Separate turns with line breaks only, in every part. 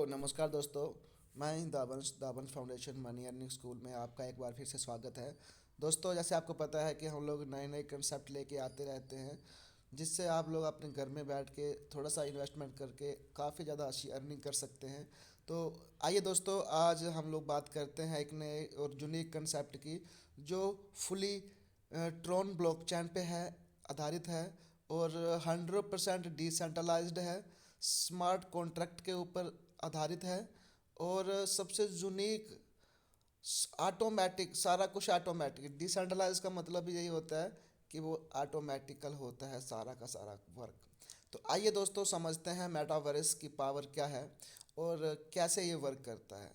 नमस्कार दोस्तों। मैं दावंश फाउंडेशन मनी अर्निंग स्कूल में आपका एक बार फिर से स्वागत है। दोस्तों, जैसे आपको पता है कि हम लोग नए नए कंसेप्ट लेके आते रहते हैं, जिससे आप लोग अपने घर में बैठ के थोड़ा सा इन्वेस्टमेंट करके काफ़ी ज़्यादा अच्छी अर्निंग कर सकते हैं। तो आइए दोस्तों, आज हम लोग बात करते हैं एक नए और यूनिक कंसेप्ट की, जो फुली ट्रोन ब्लॉकचेन पे है, आधारित है और 100% डिसेंट्रलाइज्ड है, स्मार्ट कॉन्ट्रैक्ट के ऊपर आधारित है और सबसे यूनिक ऑटोमेटिक, सारा कुछ ऑटोमेटिक। डिसेंट्रलाइज का मतलब भी यही होता है कि वो ऑटोमेटिकल होता है सारा का सारा वर्क। तो आइए दोस्तों, समझते हैं मेटावर्स की पावर क्या है और कैसे ये वर्क करता है।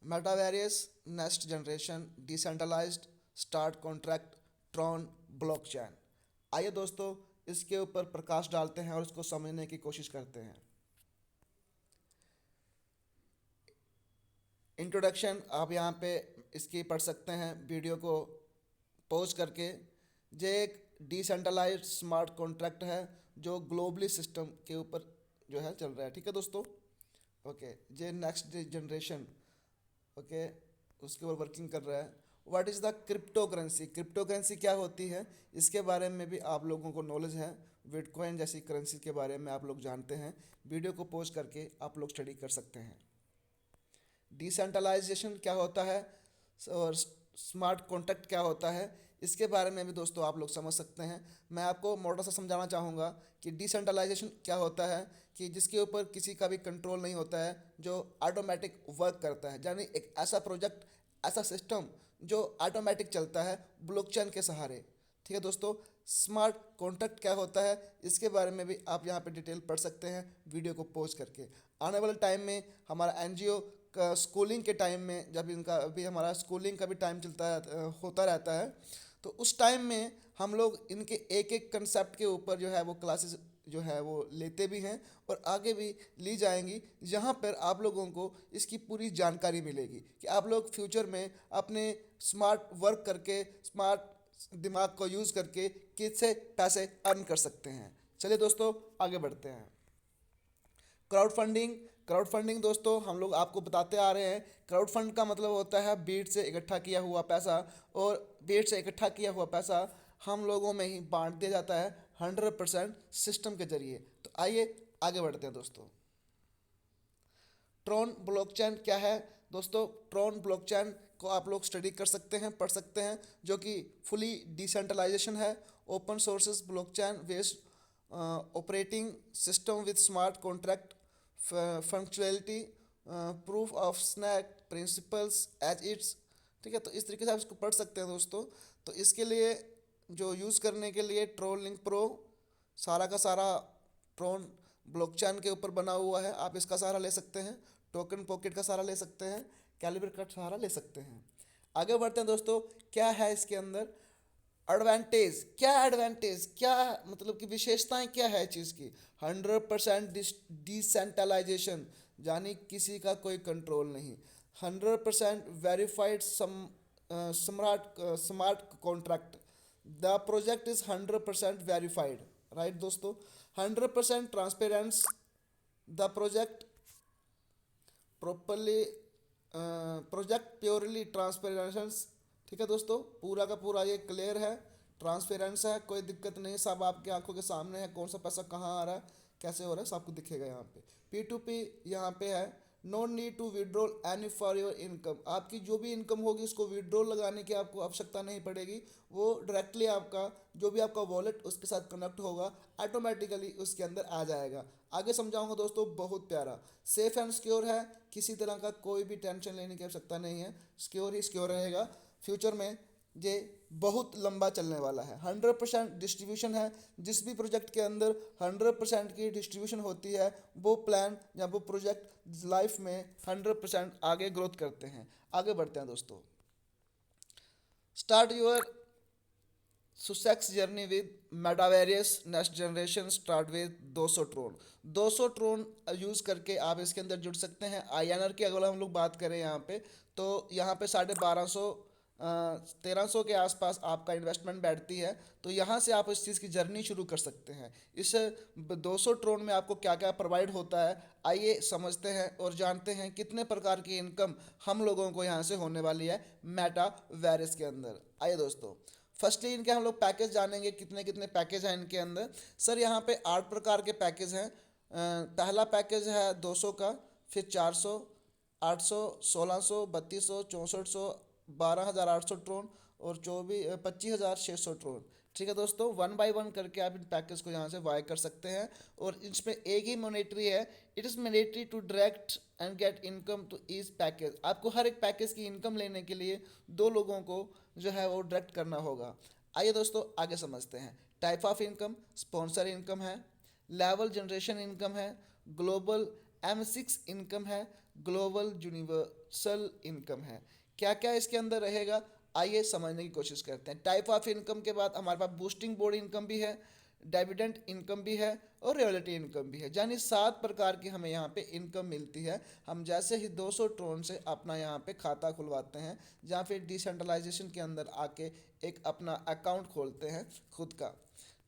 Metaverse next generation decentralised start contract Tron blockchain. आइए दोस्तों, इसके ऊपर प्रकाश डालते हैं और इसको समझने की कोशिश करते हैं। इंट्रोडक्शन आप यहाँ पे इसकी पढ़ सकते हैं वीडियो को पॉज करके। ये एक डिसेंट्रलाइज्ड स्मार्ट कॉन्ट्रैक्ट है जो ग्लोबली सिस्टम के ऊपर जो है चल रहा है। ठीक है दोस्तों, ओके। ये नेक्स्ट जनरेशन, ओके, उसके ऊपर वर्किंग कर रहा है। What is the crypto currency? Crypto currency क्या होती है, इसके बारे में भी आप लोगों को नॉलेज है। बिटकॉइन जैसी करेंसी के बारे में आप लोग जानते हैं। वीडियो को पॉज करके आप लोग स्टडी कर सकते हैं। डिसेंट्रलाइजेशन क्या होता है और स्मार्ट कॉन्ट्रैक्ट क्या होता है, इसके बारे में भी दोस्तों आप लोग समझ सकते हैं। मैं आपको मोटा सा समझाना चाहूँगा कि डिसेंट्रलाइजेशन क्या होता है, कि जिसके ऊपर किसी का भी कंट्रोल नहीं होता है, जो ऑटोमेटिक वर्क करता है, यानी एक ऐसा प्रोजेक्ट, ऐसा सिस्टम जो ऑटोमेटिक चलता है ब्लॉकचेन के सहारे। ठीक है दोस्तों, स्मार्ट कॉन्ट्रैक्ट क्या होता है, इसके बारे में भी आप यहाँ पे डिटेल पढ़ सकते हैं वीडियो को पॉज करके। आने वाले टाइम में हमारा एनजीओ का स्कूलिंग के टाइम में, जब इनका अभी हमारा स्कूलिंग का भी टाइम होता रहता है, तो उस टाइम में हम लोग इनके एक एक कंसेप्ट के ऊपर जो है वो क्लासेस जो है वो लेते भी हैं और आगे भी ली जाएंगी, जहाँ पर आप लोगों को इसकी पूरी जानकारी मिलेगी कि आप लोग फ्यूचर में अपने स्मार्ट वर्क करके, स्मार्ट दिमाग को यूज़ करके किससे पैसे अर्न कर सकते हैं। चलिए दोस्तों, आगे बढ़ते हैं। Crowd funding. क्राउड फंडिंग दोस्तों हम लोग आपको बताते आ रहे हैं। क्राउड फंड का मतलब होता है भीड़ से इकट्ठा किया हुआ पैसा, और भीड़ से इकट्ठा किया हुआ पैसा हम लोगों में ही बांट दिया जाता है 100% सिस्टम के जरिए। तो आइए आगे बढ़ते हैं दोस्तों। ट्रॉन ब्लॉकचेन क्या है दोस्तों? ट्रॉन ब्लॉकचेन को आप लोग स्टडी कर सकते हैं, पढ़ सकते हैं, जो कि फुली डिसेंट्रलाइजेशन है, open sources blockchain based operating system with smart contract functionality, proof of snack principles as its. ठीक है, तो इस तरीके से आप इसको पढ़ सकते हैं दोस्तों। तो इसके लिए जो यूज़ करने के लिए ट्रोन लिंक प्रो सारा का सारा ट्रोन ब्लॉकचेन के ऊपर बना हुआ है, आप इसका सहारा ले सकते हैं। टोकन पॉकेट का सहारा ले सकते हैं, कैलिबर का सहारा ले सकते हैं। आगे बढ़ते हैं दोस्तों, क्या है इसके अंदर एडवांटेज, क्या एडवांटेज, क्या मतलब कि विशेषताएं क्या है चीज़ की। 100% डिसेंट्रलाइजेशन, यानी किसी का कोई कंट्रोल नहीं। 100% verified smart smart contract, the project is 100% verified, right दोस्तों। 100% transparence, the project properly, project purely transparence. ठीक है दोस्तों, पूरा का पूरा ये क्लियर है, ट्रांसपेरेंस है, कोई दिक्कत नहीं, सब आपके आंखों के सामने है, कौन सा पैसा कहाँ आ रहा है, कैसे हो रहा है, सब आपको दिखेगा यहाँ पे। P2P यहाँ पे है, no need to withdrawal any for your income. आपकी जो भी इनकम होगी उसको विड्रॉल लगाने की आपको आवश्यकता नहीं पड़ेगी, वो डायरेक्टली आपका जो भी आपका वॉलेट उसके साथ कनेक्ट होगा, ऑटोमेटिकली उसके अंदर आ जाएगा। आगे समझाऊंगा दोस्तों, बहुत प्यारा, सेफ एंड सिक्योर है, किसी तरह का कोई भी टेंशन लेने की आवश्यकता नहीं है, सिक्योर ही सिक्योर रहेगा। फ्यूचर में ये बहुत लंबा चलने वाला है। 100% डिस्ट्रीब्यूशन है, जिस भी प्रोजेक्ट के अंदर 100% की डिस्ट्रीब्यूशन होती है, वो प्लान या वो प्रोजेक्ट लाइफ में 100% आगे ग्रोथ करते हैं। आगे बढ़ते हैं दोस्तों। Start your success journey with Metaverse next generation start with 200 Tron. 200 Tron use करके आप इसके अंदर जुड़ सकते हैं। INR की अगर हम लोग बात करें यहाँ पे, तो यहाँ पे 1250 1300 के आसपास आपका इन्वेस्टमेंट बैठती है। तो यहाँ से आप इस चीज़ की जर्नी शुरू कर सकते हैं। इस 200 ट्रोन में आपको क्या क्या प्रोवाइड होता है, आइए समझते हैं और जानते हैं कितने प्रकार की इनकम हम लोगों को यहाँ से होने वाली है मेटावर्स के अंदर। आइए दोस्तों, फर्स्टली इनके हम लोग पैकेज जानेंगे, कितने कितने पैकेज हैं इनके अंदर। सर यहाँ पे 8 प्रकार के पैकेज हैं। पहला पैकेज है 200 का, फिर 400, 800, 1600, 3200, 6400, 12,800 ट्रोन और 25,600 ट्रोन। ठीक है दोस्तों, वन बाय वन करके आप इन पैकेज को यहाँ से बाय कर सकते हैं। और इसमें एक ही मैंडेटरी है, it is mandatory to direct and get income to each package. आपको हर एक पैकेज की इनकम लेने के लिए 2 लोगों को जो है वो डायरेक्ट करना होगा। आइए दोस्तों आगे समझते हैं। Type of income sponsor income है, लेवल जनरेशन इनकम है, ग्लोबल M6 इनकम है, ग्लोबल यूनिवर्सल इनकम है। क्या क्या इसके अंदर रहेगा, आइए समझने की कोशिश करते हैं। टाइप ऑफ इनकम के बाद हमारे पास बूस्टिंग बोर्ड इनकम भी है, डिविडेंड इनकम भी है और रॉयल्टी इनकम भी है। यानी 7 प्रकार की हमें यहाँ पे इनकम मिलती है। हम जैसे ही 200 ट्रोन से अपना यहाँ पे खाता खुलवाते हैं, जहाँ फिर डिसेंट्रलाइजेशन के अंदर आके एक अपना अकाउंट खोलते हैं खुद का,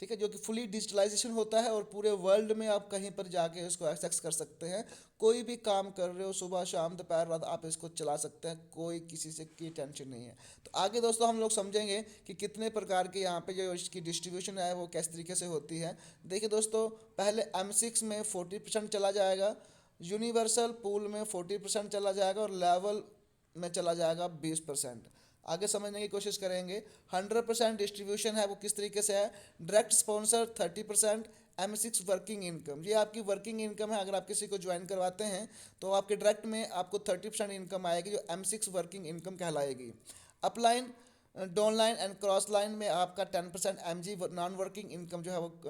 ठीक है, जो कि फुली डिजिटलाइजेशन होता है और पूरे वर्ल्ड में आप कहीं पर जाके इसको एक्सेस कर सकते हैं। कोई भी काम कर रहे हो, सुबह शाम दोपहर रात आप इसको चला सकते हैं, कोई किसी से की टेंशन नहीं है। तो आगे दोस्तों हम लोग समझेंगे कि कितने प्रकार के यहाँ पे जो इसकी डिस्ट्रीब्यूशन है वो किस तरीके से होती है। देखिए दोस्तों, पहले M6 में 40% चला जाएगा, यूनिवर्सल पूल में 40% चला जाएगा और लेवल में चला जाएगा 20%। आगे समझने की कोशिश करेंगे। 100% डिस्ट्रीब्यूशन है वो किस तरीके से है, direct sponsor 30%, M6 working income, ये आपकी वर्किंग इनकम है। अगर आप किसी को ज्वाइन करवाते हैं तो आपके डायरेक्ट में आपको 30% इनकम आएगी, जो M6 वर्किंग इनकम कहलाएगी। Upline, down line and cross line में आपका 10% MG नॉन वर्किंग इनकम जो है वो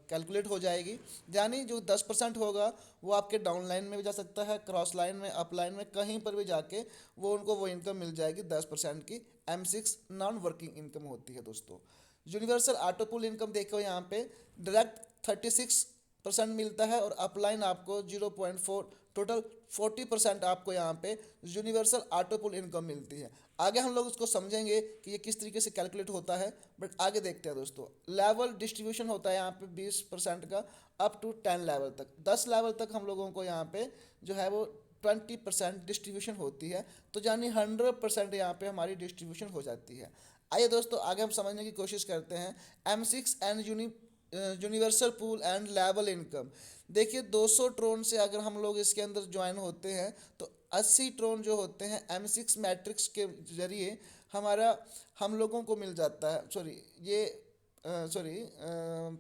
कैलकुलेट हो जाएगी। यानी जो 10% होगा वो आपके डाउन लाइन में भी जा सकता है, क्रॉस लाइन में, अप लाइन में, कहीं पर भी जाके वो उनको वो इनकम मिल जाएगी 10% की। M6 नॉन वर्किंग इनकम होती है दोस्तों। यूनिवर्सल ऑटो पुल इनकम देखो यहाँ पे डायरेक्ट 36% मिलता है और अपलाइन आपको 0.4, टोटल 40% आपको यहाँ पे यूनिवर्सल ऑटो पुल इनकम मिलती है। आगे हम लोग उसको समझेंगे कि ये किस तरीके से कैलकुलेट होता है, बट आगे देखते हैं दोस्तों। लेवल डिस्ट्रीब्यूशन होता है यहाँ पे 20% का, अप टू 10 लेवल तक, 10 लेवल तक हम लोगों को यहाँ पे जो है वो 20% डिस्ट्रीब्यूशन होती है। तो यानी 100% यहाँ पे हमारी डिस्ट्रीब्यूशन हो जाती है। आइए दोस्तों आगे हम समझने की कोशिश करते हैं। M6 and universal pool and level income. देखिए 200 ट्रोन से अगर हम लोग इसके अंदर ज्वाइन होते हैं तो 80 ट्रोन जो होते हैं M6 मैट्रिक्स के जरिए हमारा हम लोगों को मिल जाता है। सॉरी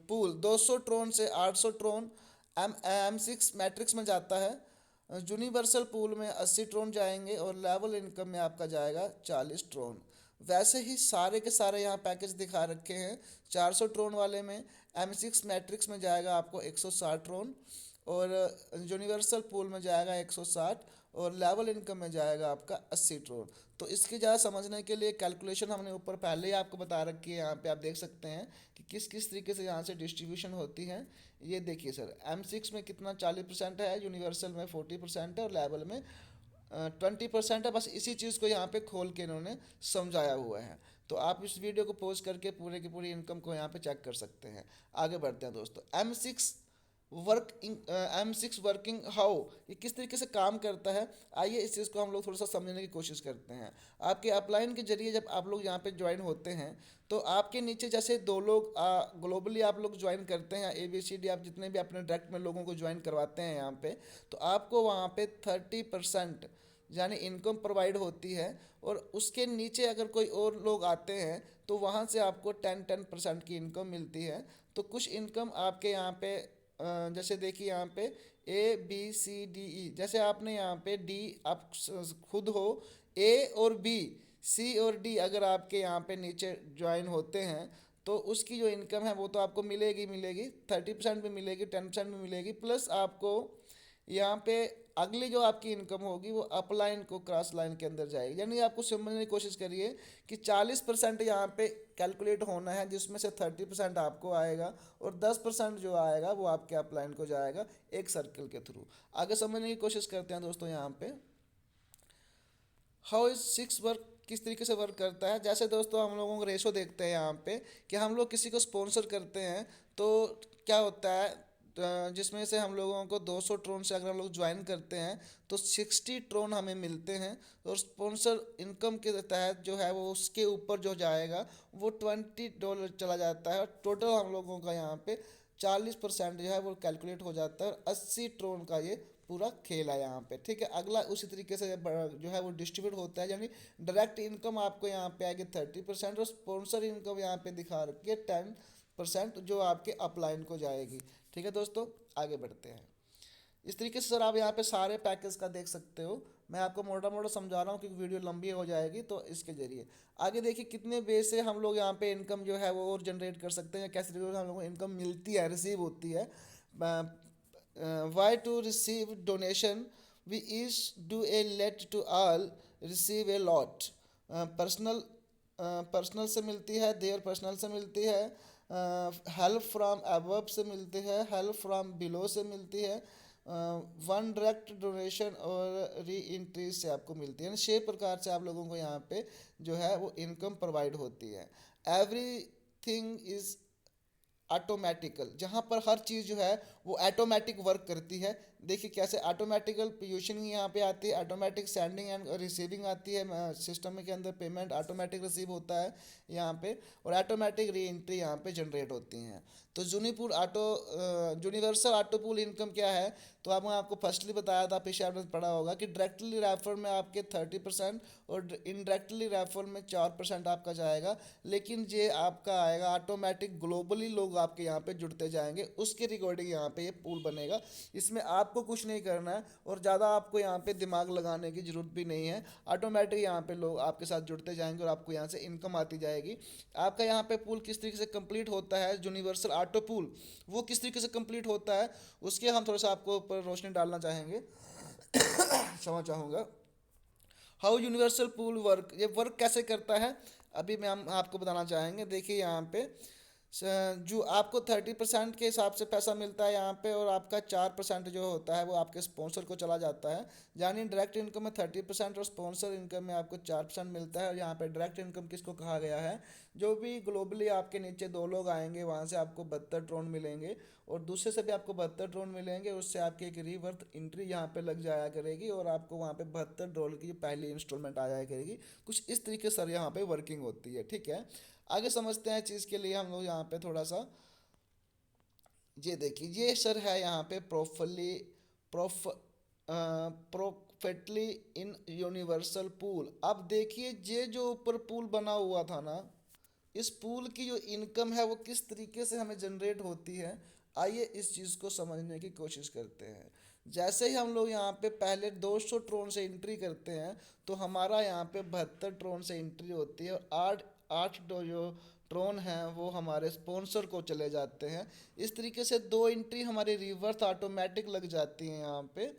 पूल 200 ट्रोन से 800 ट्रोन M6 मैट्रिक्स में जाता है। यूनिवर्सल पूल में 80 ट्रोन जाएंगे और लेवल इनकम में आपका जाएगा 40 ट्रोन। वैसे ही सारे के सारे यहाँ पैकेज दिखा रखे हैं। 400 ट्रोन वाले में M6 मैट्रिक्स में जाएगा आपको 160 ट्रोन और यूनिवर्सल पूल में जाएगा 160 और लेवल इनकम में जाएगा आपका 80 ट्रोन। तो इसकी ज़्यादा समझने के लिए कैलकुलेशन हमने ऊपर पहले ही आपको बता रखी है। यहाँ पे आप देख सकते हैं कि किस किस तरीके से यहाँ से डिस्ट्रीब्यूशन होती है। ये देखिए सर, M6 में कितना 40% है, यूनिवर्सल में 40% है और लेवल में 20% है। बस इसी चीज़ को यहाँ पे खोल के इन्होंने समझाया हुआ है। तो आप इस वीडियो को पॉज करके पूरे की पूरी इनकम को यहाँ पे चेक कर सकते हैं। आगे बढ़ते हैं दोस्तों। M6 वर्किंग हाउ, ये किस तरीके से काम करता है, आइए इस चीज़ को हम लोग थोड़ा सा समझने की कोशिश करते हैं। आपके अपलाइन के जरिए जब आप लोग यहाँ पे ज्वाइन होते हैं तो आपके नीचे जैसे 2 लोग ग्लोबली आप लोग ज्वाइन करते हैं, ABCD आप जितने भी अपने डायरेक्ट में लोगों को ज्वाइन करवाते हैं यहाँ पे, तो आपको वहाँ पे 30% यानी इनकम प्रोवाइड होती है। और उसके नीचे अगर कोई और लोग आते हैं तो वहाँ से आपको 10% की इनकम मिलती है। तो कुछ इनकम आपके यहाँ पे जैसे देखिए यहाँ पे ABCDE, जैसे आपने यहाँ पे D आप खुद हो, A और B, C और D अगर आपके यहाँ पे नीचे ज्वाइन होते हैं तो उसकी जो इनकम है वो तो आपको मिलेगी 30% भी मिलेगी, 10% भी मिलेगी, प्लस आपको यहाँ पे अगली जो आपकी इनकम होगी वो अप लाइन को क्रॉस लाइन के अंदर जाएगी। यानी आपको समझने की कोशिश करिए कि 40% यहाँ पे कैलकुलेट होना है, जिसमें से 30% आपको आएगा और 10% जो आएगा वो आपके अप लाइन को जाएगा एक सर्कल के थ्रू। आगे समझने की कोशिश करते हैं दोस्तों। यहाँ पे हाउ इज 6 वर्क किस तरीके से वर्क करता है। जैसे दोस्तों हम लोगों को रेशो देखते हैं यहाँ पे कि हम लोग किसी को स्पॉन्सर करते हैं तो क्या होता है, जिसमें से हम लोगों को 200 ट्रोन से अगर हम लोग ज्वाइन करते हैं तो 60 ट्रोन हमें मिलते हैं। और स्पॉन्सर इनकम के तहत जो है वो उसके ऊपर जो जाएगा वो $20 चला जाता है। और टोटल हम लोगों का यहाँ पे 40% जो है वो कैलकुलेट हो जाता है। और 80 ट्रोन का ये पूरा खेल है यहाँ पे, ठीक है। अगला उसी तरीके से जो है वो डिस्ट्रीब्यूट होता है, यानी डायरेक्ट इनकम आपको यहाँ पे आएगी 30% और स्पॉन्सर इनकम यहाँ पे दिखा रखी है 10% जो आपके अपलाइन को जाएगी, ठीक है दोस्तों। आगे बढ़ते हैं। इस तरीके से सर आप यहाँ पे सारे पैकेज का देख सकते हो। मैं आपको मोटा मोटा समझा रहा हूँ क्योंकि वीडियो लंबी हो जाएगी, तो इसके जरिए आगे देखिए कितने वे से हम लोग यहाँ पे इनकम जो है वो और जनरेट कर सकते हैं, या कैसे तरीके से हम लोगों को इनकम मिलती है, रिसीव होती है। Why to receive donation, we each do a let to all receive a lot. Personal personal से मिलती है, देयर पर्सनल से मिलती है, हेल्प फ्रॉम अबव से मिलती है, हेल्प फ्रॉम बिलो से मिलती है, वन डायरेक्ट डोनेशन और री इंट्री से आपको मिलती है। यानी 6 प्रकार से आप लोगों को यहाँ पे जो है वो इनकम प्रोवाइड होती है। एवरी थिंग इज़ ऑटोमेटिकल, जहाँ पर हर चीज़ जो है वो ऑटोमेटिक वर्क करती है। देखिए कैसे ऑटोमेटिकल पोजीशनिंग यहाँ पे आती है, ऑटोमेटिक सेंडिंग एंड रिसीविंग आती है, सिस्टम के अंदर पेमेंट ऑटोमेटिक रिसीव होता है यहाँ पे, और ऑटोमेटिक री एंट्री यहाँ पे जनरेट होती हैं। तो यूनिवर्सल ऑटो पूल इनकम क्या है, तो अब मैं आपको फर्स्टली बताया था, पीछे आपने पढ़ा होगा कि डायरेक्टली रेफर में आपके 30% और इनडायरेक्टली रेफर में 4% आपका जाएगा। लेकिन ये आपका आएगा ऑटोमेटिक, ग्लोबली लोग आपके यहाँ पे जुड़ते जाएंगे, उसके रिकॉर्डिंग यहाँ पे ये पूल बनेगा। इसमें आपको कुछ नहीं करना है और ज़्यादा आपको यहाँ पे दिमाग लगाने की ज़रूरत भी नहीं है। ऑटोमेटिक यहाँ पे लोग आपके साथ जुड़ते जाएंगे और आपको यहाँ से इनकम आती जाएगी। आपका यहाँ पे पूल किस तरीके से कंप्लीट होता है, यूनिवर्सल ऑटो पूल वो किस तरीके से कंप्लीट होता है, उसके हम थोड़ा सा आपको ऊपर रोशनी डालना चाहेंगे। क्षमा चाहूँगा। हाउ यूनिवर्सल पूल वर्क, ये वर्क कैसे करता है अभी मैं हम आपको बताना चाहेंगे। देखिए यहाँ पे जो आपको 30% के हिसाब से पैसा मिलता है यहाँ पे, और आपका 4% जो होता है वो आपके स्पॉन्सर को चला जाता है। यानी डायरेक्ट इनकम में 30% और स्पॉन्सर इनकम में आपको 4% मिलता है। और यहाँ पे डायरेक्ट इनकम किसको कहा गया है, जो भी ग्लोबली आपके नीचे 2 लोग आएंगे वहाँ से आपको 72 ड्रोन मिलेंगे, और दूसरे से भी आपको 72 ड्रोन मिलेंगे, उससे आपकी एक रिवर्थ एंट्री यहाँ पे लग जाया करेगी और आपको वहाँ पे $72 की पहली इंस्टॉलमेंट आ जाया करेगी। कुछ इस तरीके से सर यहाँ पे वर्किंग होती है, ठीक है। आगे समझते हैं चीज़ के लिए हम लोग यहाँ पे थोड़ा सा। ये देखिए ये सर है यहाँ पे प्रोफली प्रोफ प्रोफेटली इन यूनिवर्सल पूल। अब देखिए ये जो ऊपर पूल बना हुआ था ना, इस पूल की जो इनकम है वो किस तरीके से हमें जनरेट होती है, आइए इस चीज़ को समझने की कोशिश करते हैं। जैसे ही हम लोग यहाँ पे पहले 200 ट्रोन से एंट्री करते हैं तो हमारा यहाँ पे 72 ट्रोन से एंट्री होती है, और आठ आठ जो ट्रोन हैं वो हमारे स्पॉन्सर को चले जाते हैं। इस तरीके से 2 एंट्री हमारी रिवर्स ऑटोमेटिक लग जाती हैं यहाँ पे,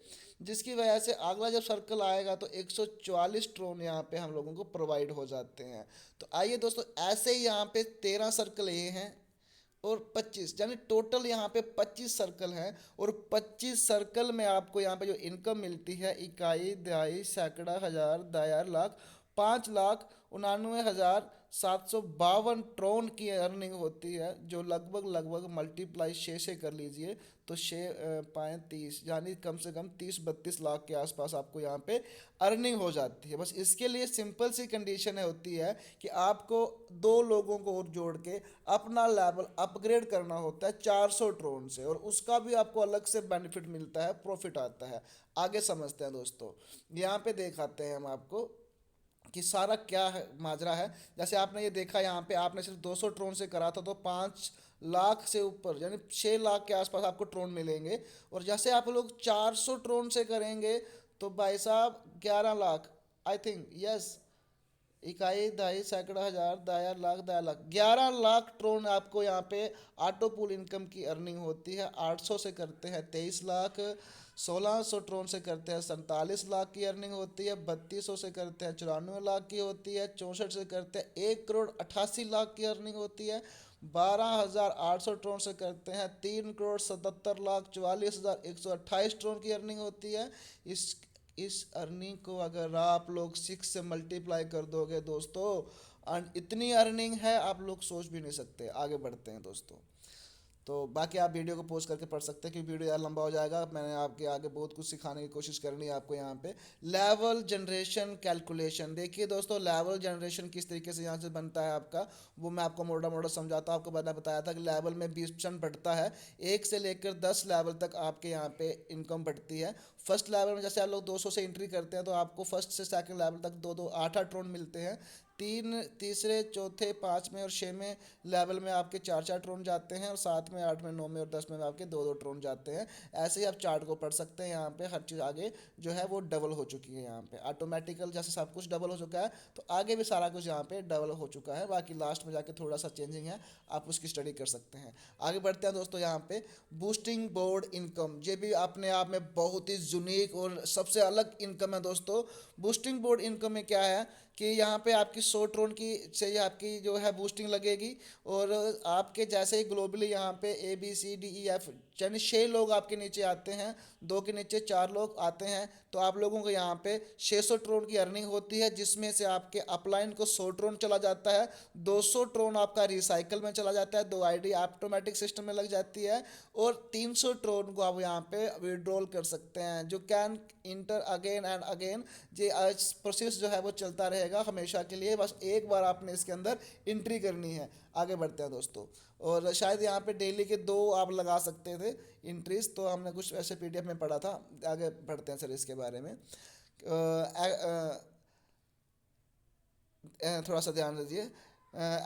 जिसकी वजह से अगला जब सर्कल आएगा तो 144 ट्रोन यहाँ पे हम लोगों को प्रोवाइड हो जाते हैं। तो आइए दोस्तों ऐसे ही यहाँ पे 13 सर्कल ये हैं और 25, यानी टोटल यहाँ पे 25 सर्कल हैं। और 25 सर्कल में आपको यहाँ पे जो इनकम मिलती है, इकाई, दहाई, सैकड़ा, हजार, दायर, लाख, 5,99,752 ट्रोन की अर्निंग होती है, जो लगभग लगभग मल्टीप्लाई 6 से कर लीजिए तो 6 5 30, यानी कम से कम 30-32 लाख के आसपास आपको यहाँ पे अर्निंग हो जाती है। बस इसके लिए सिंपल सी कंडीशन है होती है कि आपको 2 लोगों को और जोड़ के अपना लेवल अपग्रेड करना होता है 400 ट्रोन से, और उसका भी आपको अलग से बेनिफिट मिलता है, प्रॉफिट आता है। आगे समझते हैं दोस्तों, यहाँ पे दिखाते हैं हम आपको कि सारा क्या है माजरा है। जैसे आपने ये देखा यहाँ पे आपने सिर्फ 200 ट्रोन से करा था तो 5 लाख से ऊपर यानी 6 लाख के आसपास आपको ट्रोन मिलेंगे। और जैसे आप लोग 400 ट्रोन से करेंगे तो भाई साहब 11 लाख, आई थिंक यस, इकाई, दहाई, सैकड़ा, हजार, दायर, लाख, दायर, लाख, 11 लाख ट्रोन आपको यहाँ पे ऑटो पूल इनकम की अर्निंग होती है। 800 से करते हैं 23 लाख, 1600 ट्रोन से करते हैं 47 लाख की अर्निंग होती है, 3200 से करते हैं 94 लाख की होती है, 64 से करते हैं 1,88,00,000 की अर्निंग होती है, 12,800 ट्रोन से करते हैं 3,77,44,128 ट्रोन की अर्निंग होती है। इस इस अर्निंग को अगर आप लोग 6 से मल्टीप्लाई कर दोगे दोस्तों, इतनी अर्निंग है आप लोग सोच भी नहीं सकते। आगे बढ़ते हैं दोस्तों। तो बाकी आप वीडियो को पॉज करके पढ़ सकते हैं, क्योंकि वीडियो यार लंबा हो जाएगा। मैंने आपके आगे बहुत कुछ सिखाने की कोशिश करनी है आपको यहाँ पे। लेवल जनरेशन कैलकुलेशन देखिए दोस्तों, लेवल जनरेशन किस तरीके से यहाँ से बनता है आपका, वो मैं आपको मोटा मोटा समझाता हूँ। आपको मैंने बताया था कि लेवल में 20% बढ़ता है, 1 से लेकर 10 लेवल तक आपके यहाँ पे इनकम बढ़ती है। फर्स्ट लेवल में जैसे आप लोग 200 से एंट्री करते हैं तो आपको फर्स्ट से सेकंड लेवल तक दो दो 8 8 ड्रोन मिलते हैं। तीसरे चौथे पाँचवें और छठवें लेवल में आपके 4 4 ड्रोन जाते हैं, और सातवें आठवें नौवें और 10वें में आपके 2 2 ड्रोन जाते हैं। ऐसे ही आप चार्ट को पढ़ सकते हैं। यहाँ पे हर चीज़ आगे जो है वो डबल हो चुकी है। यहाँ पे ऑटोमेटिकल जैसे सब कुछ डबल हो चुका है, तो आगे भी सारा कुछ यहाँ पे डबल हो चुका है। बाकी लास्ट में जाके थोड़ा सा चेंजिंग है, आप उसकी स्टडी कर सकते हैं। आगे बढ़ते हैं दोस्तों। यहाँ पे बूस्टिंग बोर्ड इनकम, ये भी अपने आप में बहुत ही यूनिक और सबसे अलग इनकम है दोस्तों। बूस्टिंग बोर्ड इनकम में क्या है कि यहाँ पे आपकी 100 ट्रोन की से आपकी जो है बूस्टिंग लगेगी, और आपके जैसे ही ग्लोबली यहाँ पे ABCDEF यानी 6 लोग आपके नीचे आते हैं, 2 के नीचे 4 लोग आते हैं, तो आप लोगों को यहाँ पे 600 ट्रोन की अर्निंग होती है, जिसमें से आपके अपलाइन को 100 ट्रोन चला जाता है, 200 ट्रोन आपका रिसाइकल में चला जाता है, 2 ID ऑटोमेटिक सिस्टम में लग जाती है, और 300 ट्रोन को आप यहाँ पे विड्रॉल कर सकते हैं, जो can inter again and again. ये प्रोसेस जो है वो चलता रहेगा हमेशा के लिए, बस एक बार आपने इसके अंदर एंट्री करनी है। आगे बढ़ते हैं दोस्तों। और शायद यहाँ पे डेली के 2 आप लगा सकते थे इंट्रीज, तो हमने कुछ ऐसे PDF में पढ़ा था। आगे बढ़ते हैं सर इसके बारे में। थोड़ा सा ध्यान दीजिए।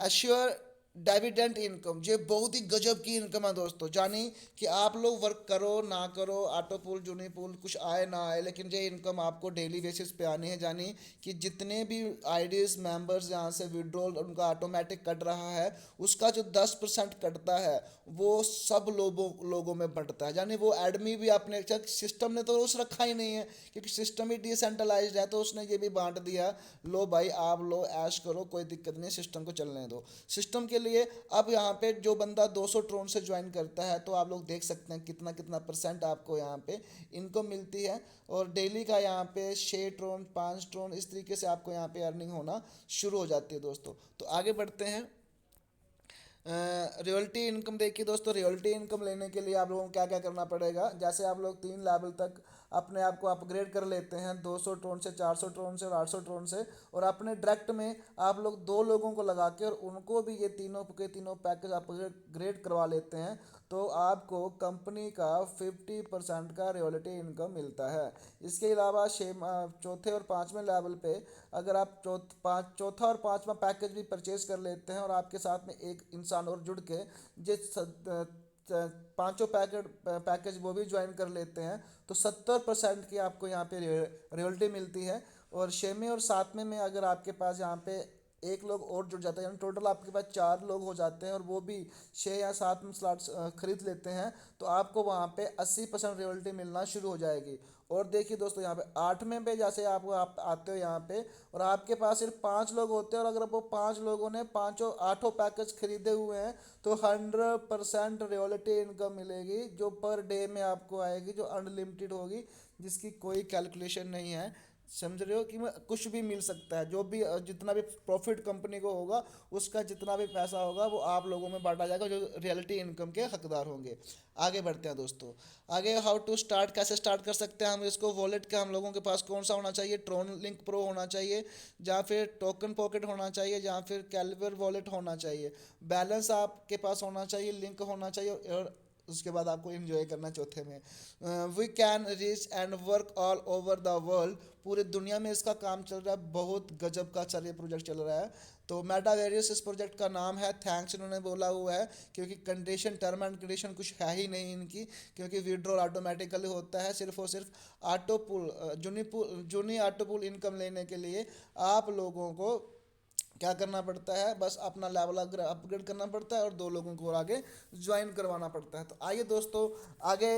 एश्योर डिविडेंड इनकम, ये बहुत ही गजब की इनकम है दोस्तों। जानी कि आप लोग वर्क करो ना करो, ऑटो पुल जूनी पुल कुछ आए ना आए, लेकिन ये इनकम आपको डेली बेसिस पे आनी है। जानी कि जितने भी आईडीज मेंबर्स यहाँ से विड्रॉल उनका ऑटोमेटिक कट रहा है, उसका जो 10% कटता है वो सब लोगों में बंटता है। यानी वो एडमी भी अपने सिस्टम ने तो उस रखा ही नहीं है, क्योंकि सिस्टम ही डिसेंट्रलाइज्ड है, तो उसने ये भी बांट दिया, लो भाई आप लो ऐश करो, कोई दिक्कत नहीं, सिस्टम को चलने दो। सिस्टम के लिए अब यहाँ पे जो बंदा 200 ट्रोन से ज्वाइन करता है, तो आप लोग देख सकते हैं कितना कितना % आपको यहाँ पे इनकम मिलती है। और डेली का यहाँ पे 6 ट्रोन 5 ट्रोन इस तरीके से आपको यहाँ पे अर्निंग होना शुरू हो जाती है दोस्तों। तो आगे बढ़ते हैं। रियल्टी इनकम देखिए दोस्तों, रियल्टी इनकम लेने के लिए आप लोगों को क्या क्या करना पड़ेगा। जैसे आप लोग 3 लेवल तक अपने आप को अपग्रेड कर लेते हैं, 200 ट्रोन से 400 ट्रोन से और 800 ट्रोन से, और अपने डायरेक्ट में आप लोग 2 लोगों को लगा के और उनको भी ये तीनों के तीनों पैकेज अपग्रेड करवा लेते हैं, तो आपको कंपनी का 50% का रॉयल्टी इनकम मिलता है। इसके अलावा चौथे और पाँचवें लेवल पे अगर आप चौथा और पाँचवा पैकेज भी परचेज कर लेते हैं, और आपके साथ में एक इंसान और जुड़ के जिस पांचों पैकेज वो भी ज्वाइन कर लेते हैं, तो 70% की आपको यहाँ पे रॉयल्टी मिलती है। और 6वें और 7वें में अगर आपके पास यहाँ पे एक लोग और जुड़ जाता है, यानी टोटल आपके पास 4 लोग हो जाते हैं, और वो भी 6 या 7 में स्लॉट्स खरीद लेते हैं, तो आपको वहाँ पे 80% रॉयल्टी मिलना शुरू हो जाएगी। और देखिए दोस्तों, यहाँ पे 8वें पे जैसे आप आते हो यहाँ पे, और आपके पास सिर्फ 5 लोग होते हैं, और अगर वो 5 लोगों ने पाँचों आठों पैकेज खरीदे हुए हैं, तो 100% रॉयल्टी इनकम मिलेगी, जो पर डे में आपको आएगी, जो अनलिमिटेड होगी, जिसकी कोई कैलकुलेशन नहीं है। समझ रहे हो कि कुछ भी मिल सकता है। जो भी जितना भी प्रॉफिट कंपनी को होगा, उसका जितना भी पैसा होगा वो आप लोगों में बांटा जाएगा, जो रियलिटी इनकम के हकदार होंगे। आगे बढ़ते हैं दोस्तों। आगे हाउ टू स्टार्ट, कैसे स्टार्ट कर सकते हैं हम इसको। वॉलेट का हम लोगों के पास कौन सा होना चाहिए, ट्रोन लिंक प्रो होना चाहिए, या फिर टोकन पॉकेट होना चाहिए, या फिर कैलिबर वॉलेट होना चाहिए। बैलेंस आपके पास होना चाहिए, लिंक होना चाहिए, और उसके बाद आपको एंजॉय करना चौथे में। We can reach and work all over the world, पूरी दुनिया में इसका काम चल रहा है, बहुत गजब का ये प्रोजेक्ट चल रहा है। तो मेटावेरियस इस प्रोजेक्ट का नाम है, थैंक्स इन्होंने बोला हुआ है, क्योंकि कंडीशन टर्म एंड कंडीशन कुछ है ही नहीं इनकी, क्योंकि विड्रॉल ऑटोमेटिकली होता है। सिर्फ और सिर्फ ऑटो पुल जूनी ऑटो पुल इनकम लेने के लिए आप लोगों को क्या करना पड़ता है, बस अपना लेवल अपग्रेड करना पड़ता है, और 2 लोगों को और आगे ज्वाइन करवाना पड़ता है। तो आइए दोस्तों आगे,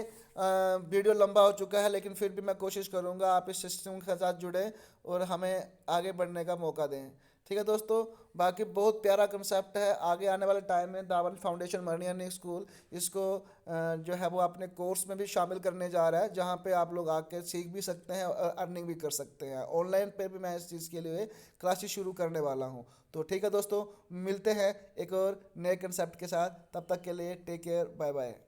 वीडियो लंबा हो चुका है, लेकिन फिर भी मैं कोशिश करूंगा आप इस सिस्टम के साथ जुड़े और हमें आगे बढ़ने का मौका दें। ठीक है दोस्तों, बाकी बहुत प्यारा कंसेप्ट है। आगे आने वाले टाइम में दावन फाउंडेशन मर्निंग अर्निंग स्कूल इसको जो है वो अपने कोर्स में भी शामिल करने जा रहा है, जहाँ पे आप लोग आके सीख भी सकते हैं और अर्निंग भी कर सकते हैं। ऑनलाइन पे भी मैं इस चीज़ के लिए क्लासेस शुरू करने वाला हूँ। तो ठीक है दोस्तों, मिलते हैं एक और नए कंसेप्ट के साथ, तब तक के लिए टेक केयर, बाय बाय।